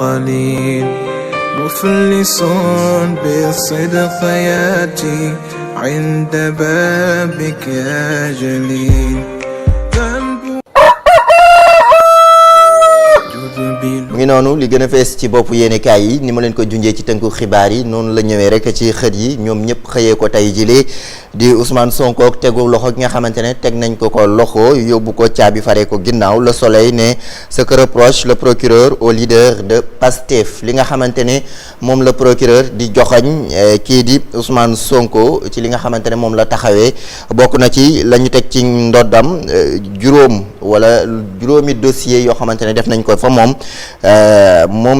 قليل مفلس بالصدق ياتي عند بابك يا جليل mu ngi noonu li gën a fees ci bopp yéenekaay yi ni ma leen ko junjee ci tënku xibaar yi noonu la ñëwee rek ci xët yi ñoom ñëpp xëyee ko tey jilee di Ousmane Sonko ak tegu loxo gi nga xamante ne teg nañ ko loxo yóbbu ko caabi faree ko ginnaaw Le Soleil ne ce que reproche le procureur au leader de Pastef li nga xamante ne moom la procureur di joxañ kii di Ousmane Sonko ci li nga xamante ne moom la taxawee bokk na ci la ñu teg ci ndoddam juróomi dossier yoo xamante ne def nañ ko fa moom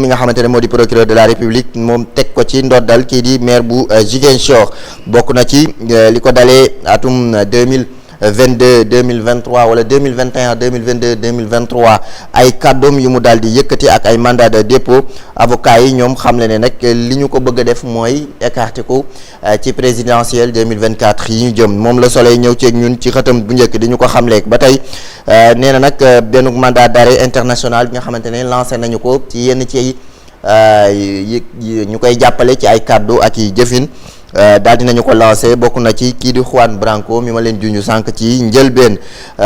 mi nga xamante ne moo di procureur de la République moom teg ko ci ndoddal kii di maire bu Ziguinchor bokk na ci li ko dalee atum 2022 2023 wala 2021 2022 2023 ay kàddoom yu mu daal di yëkkati ak ay mandat de dépôt avocat yi ñoom xam le ne nag li ñu ko bëgg a def mooy écarté ko ci présidentielle 2024 yi ñu jëm moom la Soleil ñëw ceeg ñun ci xëtam bu njëkk di ñu ko xamleeg ba tey nee na nag benn mandat d'arrêt international bi nga xamante ne lancé nañu ko ci yenn ci ñu koy jàppale ci ay kàddu ak i jëfin daal dinañu ko lancé bokk na ci kii di Juan Branco mi ma leen junj sànq ci njëlbeen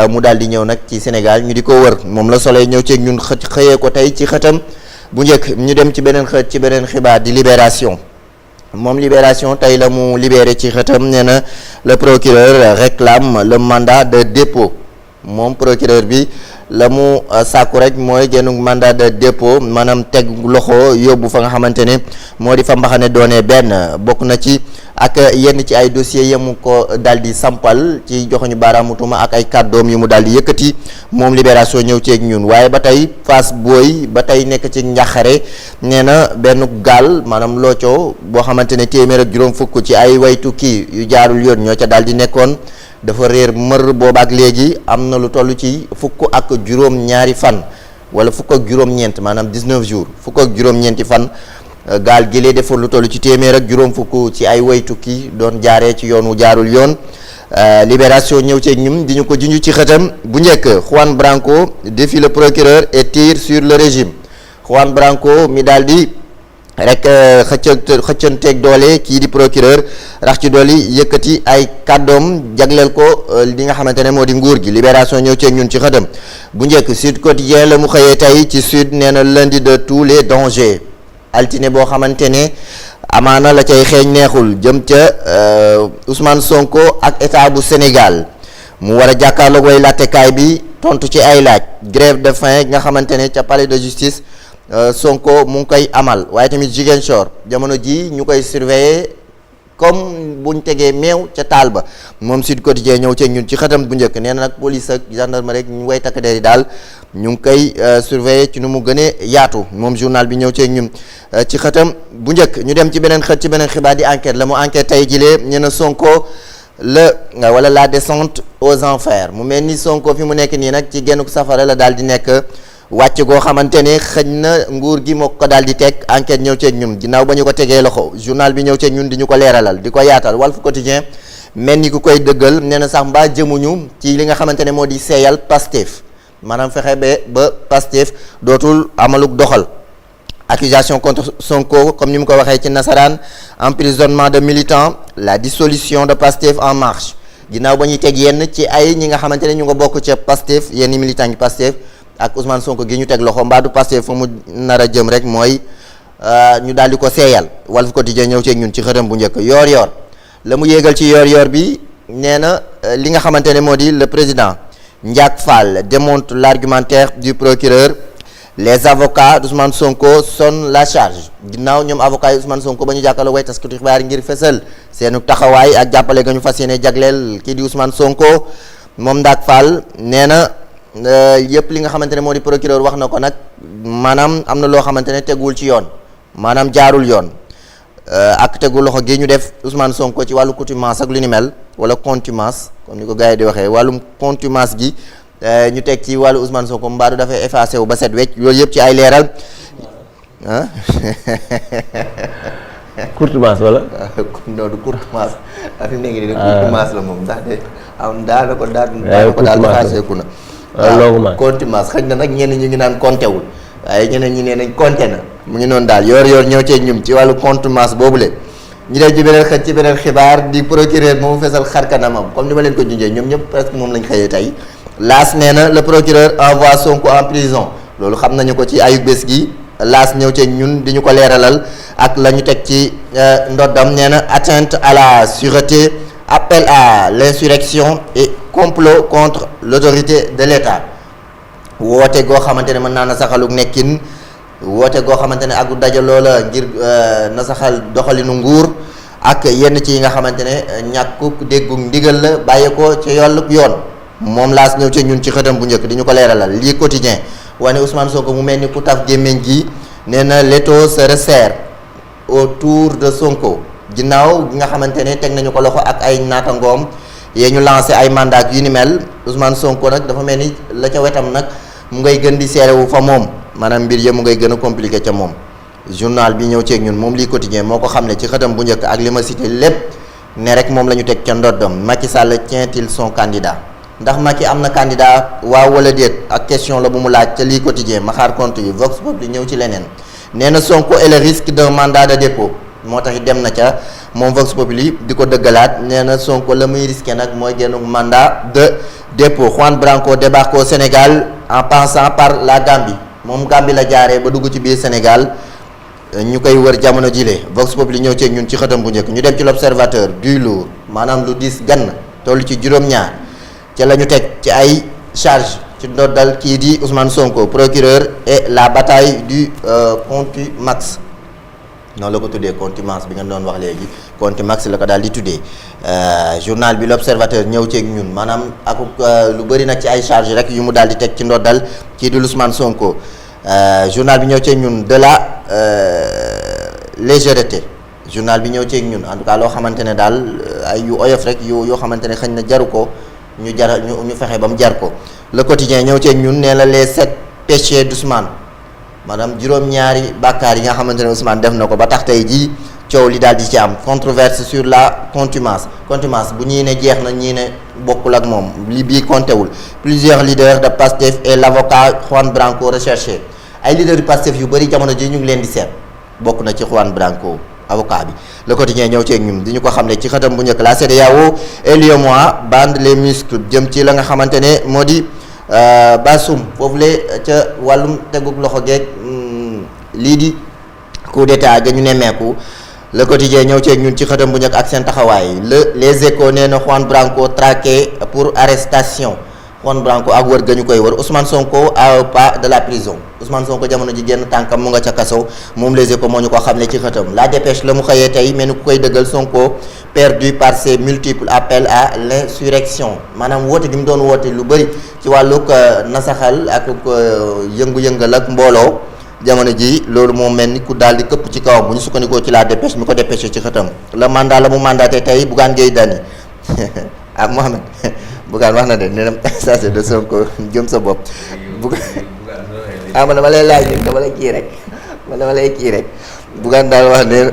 mu daal di ñëw nag ci Sénégal ñu di ko wër moom la Soleil ñëw ceeg ñun xëyee ko tey ci xëtam bu njëkk ñu dem ci beneen xët ci beneen xibaar di Libération moom Libération tey la mu libéré ci xëtam nee na le procureur réclame le mandat de dépôt moom procureur bi la mu sàkku rek mooy genn mandat de dépôt maanaam teg loxo yóbbu fa nga xamante ne moo di fa mbaxane doonee benn bokk na ci ak yenn ci ay dossiers yi mu ko daal di sampal ci joxuñu baaraamu tuuma ak ay kàddoom yu mu daal di yëkkati moom Libération ñëw ceeg ñun waaye ba tey Fass Boye ba tey nekk ci njàqare nee na benn gaal maanaam looco boo xamante ne téeméer ak juróom fukk ci ay way tukki yu jaarul yoon ñoo ca daal di nekkoon dafa réer mër boobaak léegi am na lu toll ci fukk ak juróom-ñaari fan wala fukk ak juróom-ñeent maanaam 19 jours fukk ak juróom-ñeenti fan gaal gi lee defar lu toll ci téeméer ak juróom fukk ci ay way tukki doon jaaree ci yoon wu jaarul yoon Libération ñëw ceeg ñum di ñu ko junj ci xëtam bu njëkk Juan Branco défie le procureur et tire sur le régime Juan Branco mi daal di rek xëccanteeg doole kii di procureur rax ci dooli yëkkati ay kàddoom jagleel ko li nga xamante ne moo di nguur gi Libération ñëw ceeg ñun ci xëtam bu njëkk Sud Quotidien la mu xëyee tey ci Sud nee na lundi de tous les dangers altine boo xamante ne amaana la cay xeeñ neexul jëm ca Ousmane Sonko ak état bu Sénégal mu war a jàkkaarloog way lattekaay bi tontu ci ay laaj grève de faim nga xamante ne ca palais de justice Sonko mu ngi koy amal waaye tamit Ziguinchor jamono ji ñu koy surveiller comme buñ tegee meew ca taal ba moom Sud Quotidien ñëw ceeg ñun ci xëtam bu njëkk nee na nag police ak gendarmerie rek ñu way takk der yi daal ñu ngi koy surveiller ci nu mu gënee yaatu moom journal bi ñëw ceeg ñun ci xëtam bu njëkk ñu dem ci beneen xët ci beneen xibaar di enquête la mu enquête tey jilee ñu ne Sonko la descente aux enfers mu mel ni Sonko fi mu nekk nii nag ci gennuk safara la daal di nekk wàcc goo xamante ne xëj na nguur gi moo ko daal di teg enquête ñëw ceeg ñun ginnaaw ba ñu ko tegee loxo journal bi ñëw ceeg ñun di ñu ko leeralal di ko yaatal Walf Quotidien mel ni ku koy dëggal nee na sax mbaa jëmuñu ci li nga xamante ne moo di seeyal Pastef maanaam fexe ba Pastef dootul amaluk doxal accusation contre Sonko comme ni mu ko waxee ci nasaraan emprisonnement de militants la dissolution de Pastef en marche ginnaaw ba ñuy teg yenn ci ay ñi nga xamante ne ñu nga bokk ca Pastef yenn militants yi Pastef ak Ousmane Sonko gi ñu teg loxo mbaadu Pastef fa mu nar a jëm rek mooy ñu daal di ko seeyal Walf Quotidien ñëw ceeg ñun ci xëtam bu njëkk yoor la mu yéegal ci yoor bi nee na li nga xamante ne moo di le président Ndiak Fall démonte l'argumentaire du procureur les avocats d'Ousmane Sonko sonnent la charge ginnaaw ñoom avocats yi Ousmane Sonko ba ñu jàkkaarloo way taskatu xibaar ngir fesal seenu taxawaay ak jàppale nga ñu fas yéene jagleel kii di Ousmane Sonko moom Ndiak Fall nee na yëpp li nga xamante ne moo di procureur wax na ko nag maanaam am na loo xamante ne teguwul ci yoon maanaam jaarul yoon ak tegul loxo gi ñu def Ousmane Sonko ci wàllu contumace ak lu ni mel wala contumace comme ni ko gars yi di waxee wàllum contumace gi ñu teg ci wàllu Ousmane Sonko mbaadu dafay effacé wu ba set wecc loolu yëpp ci ay leeral ah. contumace wala. non du contumace fi nekk nii contumace la moom ndax de am daanaka daal effacé ku na. loolu contumace xëy na nag ñenn ñi ngi naan compté wul waaye ñeneen ñi nee nañ compté na mu ngi noonu daal yor ñëw cee ñum ci wàllu contumace boobule. ñu dem ci beneen ci beneen xibaar di procureur moom fesal xar kanamam comme ni ma leen ko junjee ñoom ñëpp presque moom lañ xëyee tey laas nee na le procureur envoie Sonko en prison loolu xam nañu ko ci ayu bés gi laas ñëw ci ñun di ñu ko leeralal ak la ñu teg ci ndoddam nee na atteinte à la sûreté appel à l'insurrection et complot contre l'autorité de l'État woote goo xamante ne mën naa na saxaluk nekkin woote goo xamante ne ak dajaloo la ngir nasaxal doxalinu nguur ak yenn ci yi nga xamante ne ñàkkuk déggu ndigal la bàyyi ko ci yolluk yoon moom laas ñëw ci ñun ci xëtam bu njëkk di ñu ko leeralal lii quotidien wane Ousmane Sonko mu mel ni ku taf gémmiñ gi nee na l'étau se resserre autour de Sonko ginnaaw gi nga xamante ne teg nañu ko loxo ak ay naatangoom yee ñu lancé ay mandat yu ni mel Ousmane Sonko nag dafa mel ni la ca wetam nag mu ngay gën di seerewu fa moom maanaam mbir yëpp mu ngay gën a compliqué ca moom journal bi ñëw ceeg ñun moom lii quotidien moo ko xam ne ci xëtam bu njëkk ak li ma cité lépp ne rek moom la ñu teg ca ndoddam Macky Sall tient-il son candidat ndax Macky am na candidat waaw wala déet ak question la bu mu laaj ca lii quotidien ma xaar compte yi Vox Populi ñëw ci leneen nee na Sonko et le risque d'un mandat de dépôt moo tax dem na ca moom Vox Populi di ko dëggalaat nee na Sonko la muy risqué nag mooy génn mandat de dépôt Juan Branco débarque au Sénégal en passant par la Gambie moom Gambie la jaaree ba dugg ci biir Sénégal ñu koy wër jamono jile Vox Populi ñëw ci ñun ci xëtam bu njëkk ñu dem ci l'Observateur du lourd maanaam lu diis gann toll ci juróom-ñaar ca la ñu teg ci ay charge ci ndoddal kii di Ousmane Sonko procureur et la bataille du contumace noonu la ko tuddee contumace bi nga doon wax léegi contumace la ko daal di tuddee journal bi l'Observateur ñëw ceeg ñun maanaam ak lu bëri nag ci ay charge rek yu mu daal di teg ci ndoddal kii di Ousmane Sonko journal bi ñëw ceeg ñun de la légèreté journal bi ñëw ceeg ñun en tout cas loo xamante ne daal ay yu oyof rek yoo xamante ne xëy na jaru ko ñu fexe ba mu jar ko le quotidien ñëw ceeg ñun nee la les 7 péchés d'Ousmane maanaam juróom-ñaari bàkkaar yi nga xamante ne Ousmane def na ko ba tax tey jii coow li daal di ci am controverse sur la contumace bu ñii ne jeex na ñii ne bokkul ak moom li bii comptewul plusieurs leaders de Pastef et l'avocat Juan Branco recherché ay leaders yu Pastef yu bëri jamono ji ñu ngi leen di seet bokk na ci Juan Branco avocat bi le quotidien ñëw ceeg ñun di ñu ko xam ne ci xëtam bu njëkk la CEDEAO et l'UEMOA bande les muscles jëm ci la nga xamante ne moo di Bassoum foofu le ca wàllum tegug loxo geeg lii di coup d'état ga ñu nemmeeku le quotidien ñëw ceeg ñun ci xëtam bu njëkk ak seen taxawaay les échos nee na Juan Branco traqué pour arrestation Juan Branco ak wër ga ñu koy wër Ousmane Sonko à pas de la prison Ousmane Sonko jamono ji génn tànkam mu nga ca kaso moom les échos moo ñu ko xam ne ci xëtam la dépêche la mu xëyee tey mel ni ku koy dëggal Sonko perdu par ses multiples appels à l'insurrection maanaam woote gi mu doon woote lu bëri ci wàllug nasaxal ak yëngu-yëngal ak mbooloo jamono ji loolu moo mel ni ku daal di këpp ci kawam bu ñu sukkandikoo ci la dépêche mi ko dépêché ci xëtam le mandat la mu mandaté tey Bougane Gueye Dany ah Mohamed Bougane wax na de nee na station de Sonko jëm sa bopp man dama lay laaj rek dama lay kii rek Bougane daal wax ne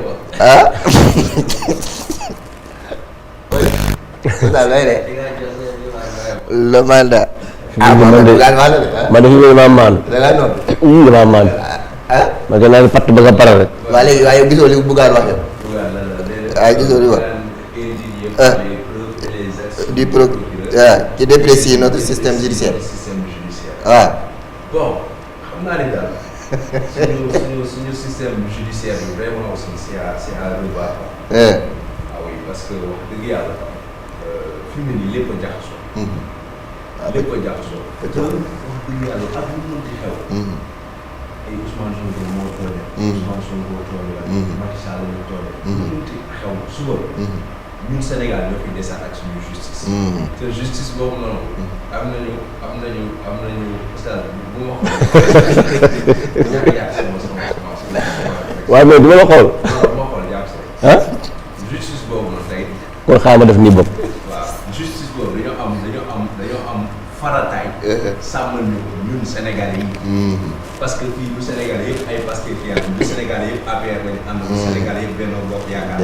daal lay de le mandat man dafa ma maan dama maan ma gën naa fatt ba nga pare rek waaye gisoo li Bougane wax waaye gisoo li wax du pro qui déprécie notre système judiciaire waaw bon xam naa ni daal suñu système judiciaire bi vraiment aussi c'est à revoir oui parce que wax dëgg yàlla fi mu ne nii lépp a jaxasoo lépp a jaxasoo wax dëgg yàlla ak lu mën ci xew ay Ousmane Sonko moo tooñe Ousmane Sonko tooñe la Macky Sall ñu tooñe lu mën ci xew suba ñun Sénégal ñoo fi desaat ak suñu justice te justice boobu noonu am nañu stade bu ma xool ñaari yàq sama waaye mais du ma la xool ma xool jàpp si justice boobu noonu tey kon xaaral ma def nii bopp waaw justice boobu dañoo am farataay sàmmal ñu ko ñun Sénégalais yi parce que fii bu Sénégalais yëpp ay Pastef bu Sénégalais yëpp APR lañu ànd bu Sénégalais yëpp Benno Bokk Yaakaar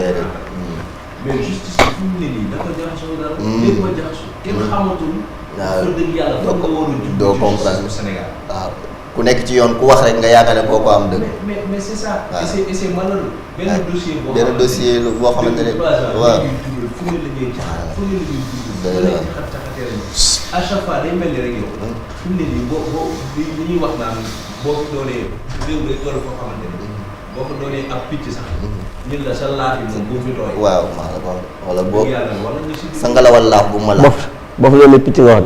mais justice bi fi mu ne nii dafa jaxasoo daal. léegi ma jaxasoo kenn xamatul. waaw dëgg yàlla foog nga war a jub. doo comprendre Sénégal. waaw ku nekk ci yoon ku wax rek nga yaakaar ne kooku am dëgg. mais c'est ça. waaw et c'est malheureux. benn dossier boo xamante ne waaw. fu ne la ñuy caxat fu ne la ñuy dugg. à chaque fois day mel ni rek yow. fi mu ne nii li ñuy wax naan boo ko doonee réew day toll foo xamante ne boo ko doonee ab picc sax. ñun la sa laaf yi moom boo fi tooy. waaw maa la ko wala boo yàlla wala nga si. sa ngalawal laaf bu ma laaf. boo fi doonee picc nga wax.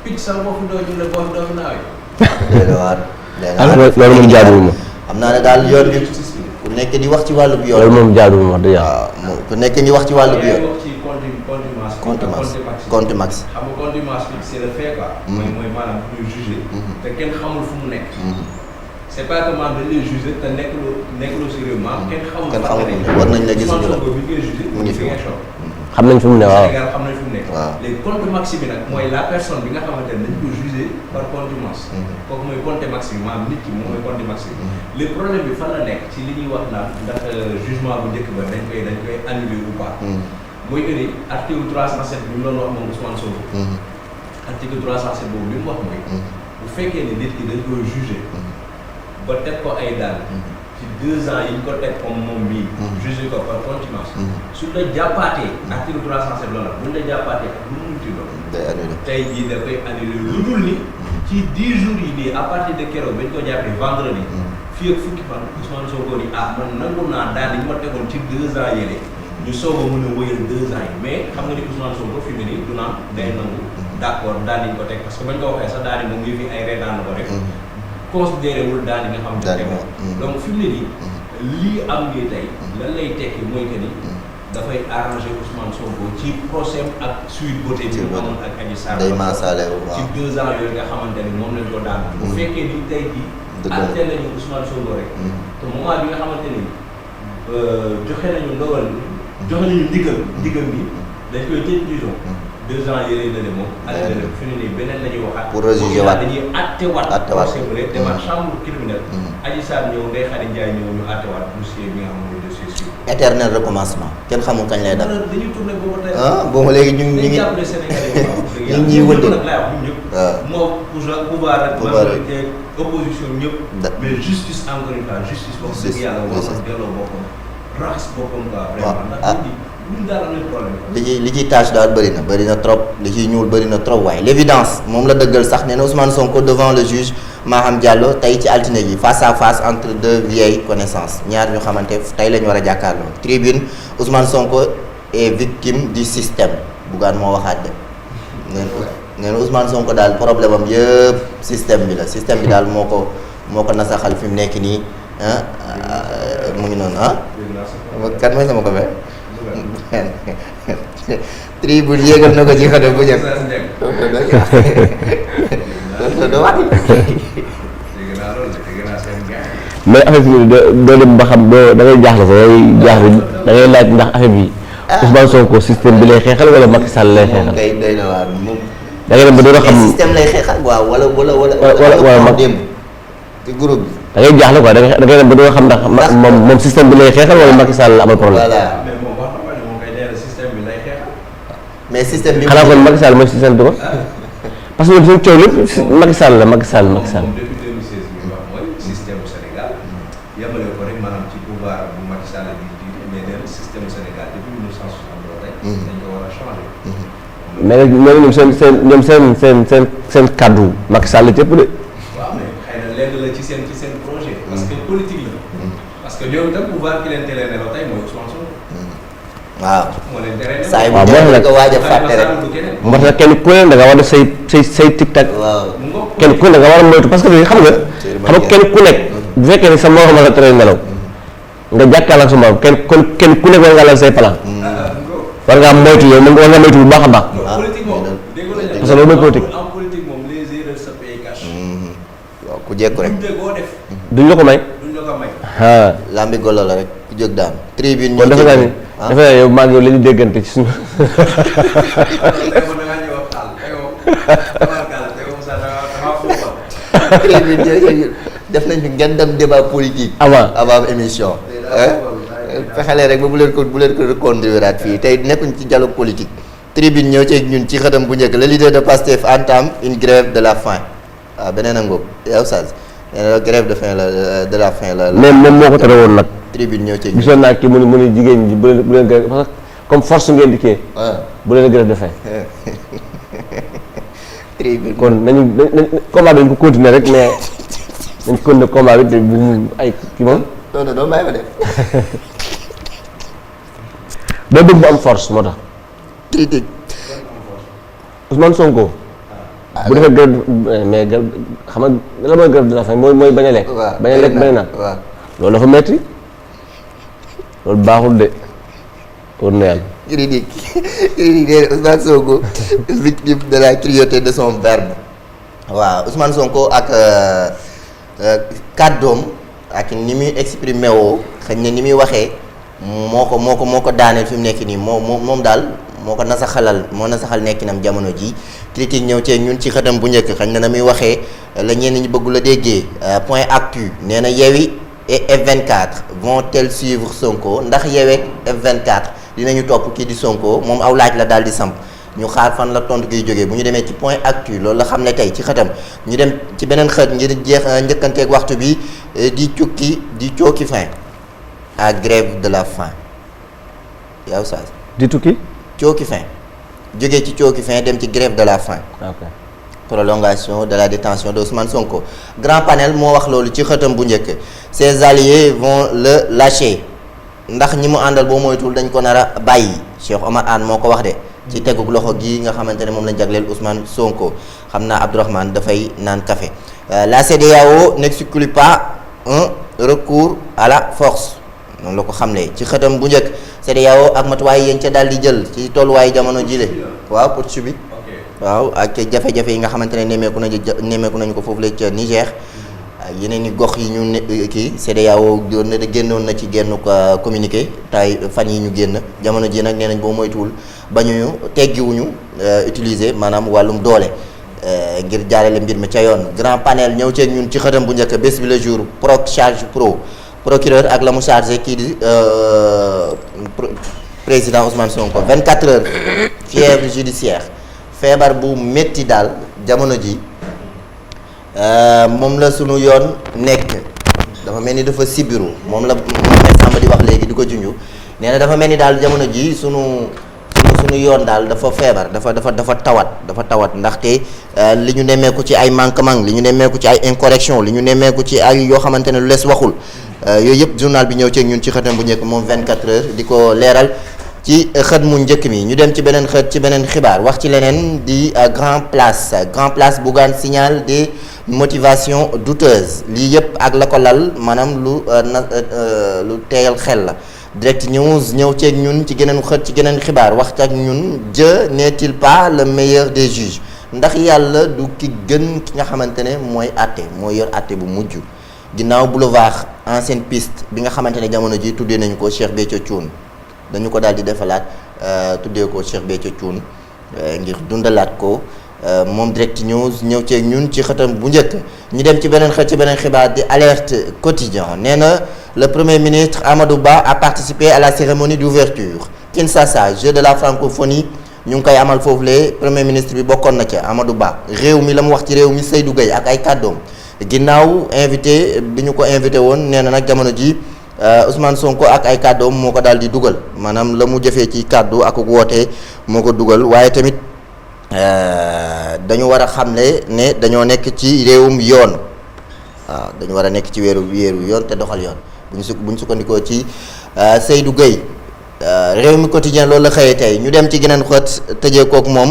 picc sax boo fi doo ñu ne boo fi doo fi naawee. loolu moom jaaduwul ma. xam naa ne daal yoon bi ku nekk di wax ci wàllu bi yoon. loolu moom jaaduwul ma wax dëgg yàlla. waaw ku nekk di wax ci wàllu bi yoon. wax ci contumace. contumace. xam nga contumace bi c'est le fait quoi. mooy maanaam bu ñuy jugé. te kenn xamul fu mu nekk. c'est pas que maanaam dañ lay jugé te nekkuloo si réew maanaam kenn xamul. kenn xamul war nañ la gis ñu la bi koy jugé mu ngi fi xam nañ fi mu ne waaw. Sénégal xam nañ fi mu nekk. waaw léegi contumace bi nag mooy la personne bi nga xamante ne dañ ko jugé par contumace. kooku mooy contumace bi maanaam nit ki moom mooy contumace bi. le problème bi fan la nekk ci li ñuy wax naan ndax jugement bu njëkk ba dañ koy annuler ou pas. mooy que ni article 307 bi mu doon wax moom Ousmane Sonko. article 307 boobu li mu wax mooy. bu fekkee ne nit ki dañ koy jugé. ba teg ko ay daan. ci 2 ans yi ñu ko teg comme moom mii. jugé ko par contumace. su la jàppaatee. article 307 loolu la bu ñu la jàppaatee ak lu mu munti doon. day annulé tey jii da koy annulé lu dul ni. ci 10 jours yi nii à partir de keroog ba ñu ko jàppee vendredi. fii ak fukki fan Ousmane Sonko ni man nangu naa daan yi ma tegoon ci 2 ans yële. ñu soog a mën a wëyal 2 ans yi mais xam nga ni Ousmane Sonko fi mu ne nii du naan day nangu d'accord daan yi ñu ko teg parce que bañ ko waxee sax daan yi moom ngi fi ay reetaan la ko rek. considéré wul daan yi nga xam ne donc fi mu ne nii lii am nii tey lan lay tekki mooy que ni dafay arranger Ousmane Sonko ci procès ak suite beauté bi mu amoon ak Adji Sarr day maasaale waaw ci 2 ans yooyu nga xamante ni moom lañ ko daan bu fekkee ni tey jii atte nañu Ousmane Sonko rek te moment bi nga xamante ni joxe nañu ndogal joxe nañu ndigal bi dañ koy tëj prison 2 ans yële na ne moom. année na fi mu ne nii beneen la ñuy waxaat. pour rejuger waat dañuy attewaat. procès bu ne demaat chambre criminelle. Adji Sarr ñëw Ndeye Khady Ndiaye ñëw ñu attewaat dossier bi nga xam ne dossier suivant. éternel recommencement kenn xamul kañ lay dal. dañuy tourné boobu tey. boobu léegi ñu ngi jàppale Sénégalais yi. ñu ngi ñuy wënde nag laay wax ñun ñëpp. waaw moo pouvoir ak majorité opposition ñëpp. mais justice encore une fois justice wax dëgg yàlla war na delloo boppam raxas boppam quoi vraiment ndax ñun daal am nañ problème. li ciy tâche daal bëri na trop li ciy ñuul bëri na trop waaye l'évidence moom la dëggal sax nee na Ousmane Sonko devant le juge Maham Diallo tey ci altine gi face à face entre 2 vieilles connaissances ñaar ñu xamante tey la ñu war a jàkkaarloo tribune Ousmane Sonko est victime du système Bougane moo waxaat de nee na Ousmane Sonko daal problème am yëpp système bi la système bi daal moo ko nasaxal fi mu nekk nii mu ngi noonu kan mooy sama ko fe tribune yéegal na ko ci xale bu njëkk mais affaire bi doo dem ba xam doo da ngay jaaxle ko da ngay laaj ndax affaire bi Ousmane Sonko système bi lay xeexal wala Macky Sall lay xeexal. kay doy na waar moom. da ngay dem ba doo xam système lay xeexal waaw wala mag démb ci groupe bi. da ngay jaaxle quoi da ngay dem ba doo xam ndax moom système bi lay xeexal wala Macky Sall amal problème. voilà mais système bi. xanaa kon Macky Sall mooy système bi ko parce que ñoom suñu coow lépp Macky Sall la Macky Sall. moom depuis 2016 bi wax mooy système bu Sénégal yemale ko rek maanaam ci pouvoir bu Macky Sall di jiite mais nee na système bu Sénégal depuis 1960 rek. dañ ko war a changer. mais nag ñoom seen kaddu Macky Sall la cëpp de. waaw mais xëy na lenn la ci seen projet. parce que politique la. parce que ñoom itam pouvoir ki leen teel a nelaw tey mooy Ousmane Sonko. waaw moo leen tere saa yi bu njëkk ko waaj a fàtte rek. moo tax kenn ku ne da nga war a def say tic-tac. waaw kenn ku ne da nga war a moytu parce que xam nga kenn ku nekk bu fekkee ne sa morom la tere nelaw nga jàkkaarloo ak sa morom kenn ku nekk war nga lal say plan. war ngaa moytu yow war nga moytu bu baax a baax. parce que loolu mooy politique. waaw ku jekku rek. duñ la ko may. lambi golo la rek ku jóg daan. tribune kon defe naa ni defe naa yow maa ngi yow la ñu déggante ci suñu. def nañ fi ngeen dem débat politique. avant émission. fexele rek ba bu leen ko reconduiraat fii tey nekkuñ ci dialogue politique. tribune ñëw ci ñun ci xëtam bu njëkk le leader de Pastef entame une grève de la faim waaw beneen a ngóob yow Oustaz nee na grève de la faim la. mais moom moo ko tere woon nag. tribune ñëw ci. gisoon naa kii mu ne jigéen ñi bu leen grève parce que comme force ngeen di kii. bu leen grève de faim. tribune kon nañu combat bi dañ ko continuer rek mais nañ ko continuer combat bi te bu mu ay kii moom. non doo bàyyi ma def. doo bëgg bu am force moo tax. critique. Ousmane Sonko. bu defee grève mais xam nga la mooy grève de la faim mooy bañ a lekk. waaw bañ a lekk bañ a naan. waaw loolu dafa metti loolu baaxul de pour ne yàlla. critique nee na Ousmane Sonko victime de la cruauté de son verbe. waaw Ousmane Sonko ak kàddoom ak ni muy exprimé woo xëy na ni muy waxee moo ko daaneel fi mu nekk nii moom daal moo ko nasaxal nekkinam jamono ji critique ñëw cee ñun ci xëtam bu njëkk xëy na muy waxee la ñenn ñi bëggu la déggee point actu nee na Yewwi et F24 vont-elles suivre Sonko ndax Yewwi ak F24 dinañu topp kii di Sonko moom aw laaj la daal di samp ñu xaar fan la tontu giy jógee bu ñu demee ci point actu loolu la xam ne tey ci xëtam ñu dem ci beneen xët ngir jeex njëkkanteeg waxtu bi di cooki fin à grève de la faim yow Oustaz di tukki. cooki fin jógee ci cooki fin dem ci grève de la faim. ok prolongation de la détention de Ousmane Sonko grand panel moo wax loolu ci xëtam bu njëkk ses alliés vont le lâcher ndax ñi mu àndal boo moytul dañ ko nar a bàyyi Cheikh Omar Anne moo ko wax de ci tegug loxo gi nga xamante ne moom lañ jagleel Ousmane Sonko xam naa Abdourahmane dafay naan café la CEDEAO n'exclut pas un recours à la force noonu la ko xamlee ci xëtam bu njëkk CEDEAO ak matuwaay yéen ca daal di jël ci tolluwaayu jamono jile waaw pour subi waaw ak jafe-jafe yi nga xamante ne nemmeeku nañu ko foofu la ca Niger yeneen i gox yi ñu ne kii CEDEAO génnoon na ci genn communiqué tay fan yi ñu génn jamono ji nag nee nañ boo moytuwul bañuñu teggiwuñu utiliser maanaam wàllum doole ngir jaarale mbir mi ca yoon grand panel ñëw ceeg ñun ci xëtam bu njëkk bés bi le jour proc charge procureur ak la mu chargé kii di président Ousmane Sonko 24 heures fièvre judiciaire feebar bu métti daal jamono ji moom la sunu yoon nekk dafa mel ni dafa sibiru moom la Samba di wax léegi di ko junju nee na dafa mel ni daal jamono ji sunu yoon daal dafa feebar dafa tawat ndaxte li ñu nemmeeku ci ay manquement li ñu nemmeeku ci ay incorrection li ñu nemmeeku ci ay yoo xamante ne lu lees waxul yooyu yëpp journal bi ñëw ci ñun ci xëtam bu njëkk moom 24 heures di ko leeral ci xët mu njëkk mi ñu dem ci beneen xët ci beneen xibaar wax ci leneen di grand place Bougane signale des motivations douteuses lii yëpp ak la ko lal maanaam lu teeyal xel la direct news ñëw ceeg ñun ci geneen xët ci geneen xibaar wax ak ñun Dieu n'est-il pas le meilleur des juges ndax yàlla du ki gën ki nga xamante ne mooy àtte mooy yor àtte bu mujj ginnaaw boulevard ancienne piste bi nga xamante ne jamono ji tuddee nañu ko Cheikh Béthio Thioune dañu ko daal di defalaat tuddee ko Cheikh Béthio Thioune ngir dundalaat ko moom direct news ñëw ceeg ñun ci xëtam bu njëkk ñu dem ci beneen xët ci beneen xibaar di alerte quotidien nee na le premier ministre Amadou Ba a participé à la cérémonie d'ouverture Kinshasa jeu de la francophonie ñu ngi koy amal foofulee premier ministre bi bokkoon na ca Amadou Ba réew mi la mu wax ci réew mi Seydou Gueye ak ay kàddoom ginnaaw invité bi ñu ko invité woon nee na nag jamono ji Ousmane Sonko ak ay kàddoom moo ko daal di dugal maanaam la mu jëfee ci kàddu ak woote moo ko dugal waaye tamit dañu war a xamle ne dañoo nekk ci réewum yoon waaw dañu war a nekk ci weeru yoon te doxal yoon buñ sukkandikoo ci Seydou Gueye réew mi quotidien loolu la xëyee tey ñu dem ci geneen xët tëjee kook moom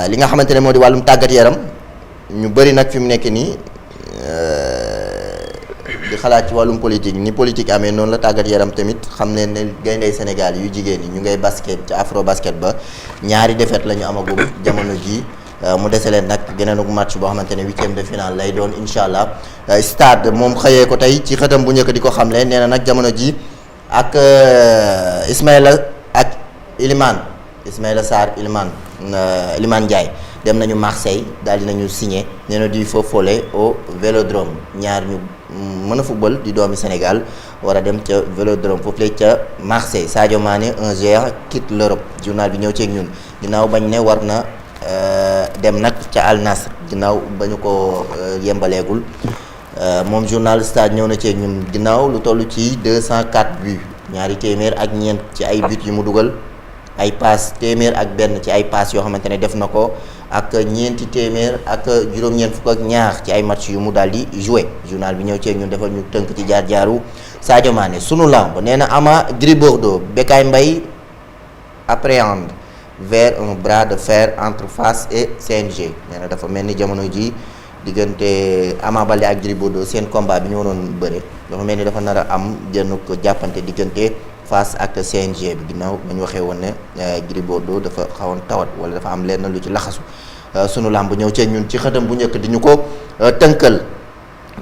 li nga xamante ne moo di wàllum tàggat yaram ñu bëri nag fi mu nekk nii di xalaat ci wàllum politique ni politique amee noonu la tàggat yaram tamit xam ne ne gayndey Sénégal yu jigéen yi ñu ngay basket ci afro basket ba ñaari défaite la ñu amagum jamono ji mu dese leen nag geneenug match boo xamante ne 8e de finale lay doon incha allah stade moom xëyee ko tey ci xëtam bu njëkk di ko xamle nee na nag jamono ji ak Ismaïla ak Ismaïla Sarr Iliman Ndiaye dem nañu Marseille daal dinañu signé nee na du feu follet au Vélodrome ñaar ñu mën a football di doomi Sénégal war a dem ca Vélodrome foofu la ca Marseille Sadio Mané un joueur quitte l'Europe journal bi ñëw ceeg ñun ginnaaw bañ ne war na dem nag ca Al Nassr ginnaaw ba ñu ko yembaleegul moom journal Stade ñëw na ci ñun ginnaaw lu toll ci 204 buts ñaari téeméer ak ñeent ci ay buts yu mu dugal ay passe téeméer ak benn ci ay passe yoo xamante ne def na ko ak ñeenti téeméer ak juróom-ñeent fukk ak ñaar ci ay match yu mu daal di joué journal bi ñëw ci ñun defal ñu tënk ci jaar-jaaru Sadio Mané sunu lamb nee na Ama Gris Bordeaux Bécaye Mbaye appréhende vers un bras de fer entre Fass et CNG nee na dafa mel ni jamono ji diggante Ama Baldé ak Gris Bordeaux seen combat bi ñu waroon bëre dafa mel ni dafa nar a am jënd ko jàppante diggante Fass ak CNG bi ginnaaw ba ñu waxee woon ne Gris Bordeaux dafa xawoon tawat wala dafa am lenn lu ci laxasu sunu làmb ñëw ci ñun ci xëtam bu njëkk di ñu ko tënkal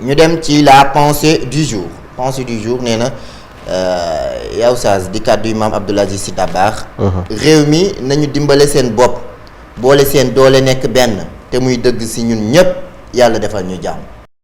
ñu dem ci la pensée du jour nee na yow Saaz di kàddu yu maam Abdoul Aziz Sy Dabakh réew mi nañu dimbale seen bopp boole seen doole nekk benn te muy dëgg si ñun ñépp yàlla defal ñu jàmm